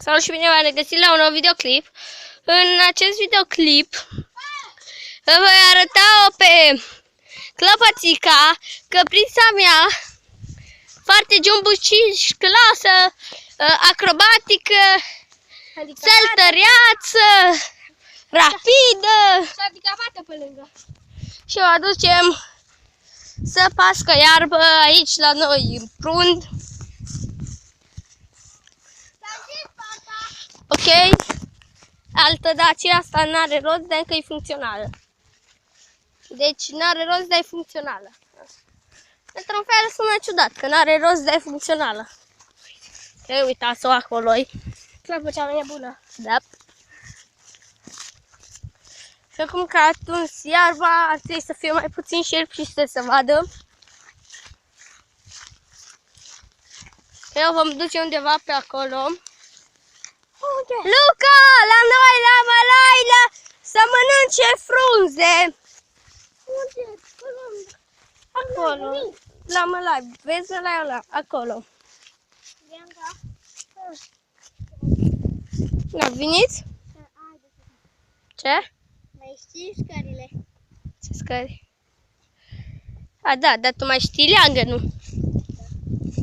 Salut și bine v-am regăsit la un nou videoclip. În acest videoclip voi arăta-o pe Clăpățica, căprița mea, foarte jumbucișclasă, acrobatică, săltăreață, rapidă. Handicapată pe lângă. Și o aducem să pască iarbă aici la noi în prund. Ok? Altă dacie asta n-are rost, dar încă e funcțională. Deci n-are rost, dar e funcțională. Într-un fel sună ciudat, că n-are rost, dar e funcțională. Ok, uitați-o acolo-i. Clăpăcea mea e bună. Da. Și acum că a tuns iarba, ar trebui să fie mai puțin șerpi și să se vadă. Eu vom duce undeva pe acolo. Unde? Luca, la noi, la Malaila, să mănânce frunze. Unde? Acolo, la Malai, vezi ăla, acolo. Da, veniți? Ce? Mai știi scările? Ce scări? A, da, dar tu mai știi leagănul.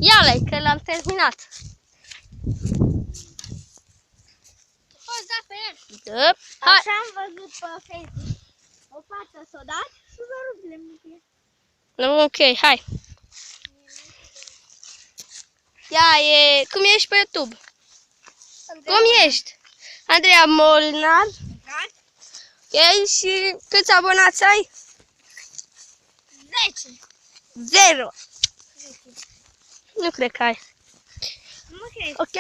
Ia-l-ai, că l-am terminat. Poți da pe el. Da. Hai. Așa am văzut pe Facebook. O fată s-o dat și s-o rupt lemnul. Ok, hai. Ia, cum ești pe YouTube? Cum ești? Andreea Molnar. Ok, și câți abonați ai? 10. 0. Nu cred că ai. Nu cred. Ok,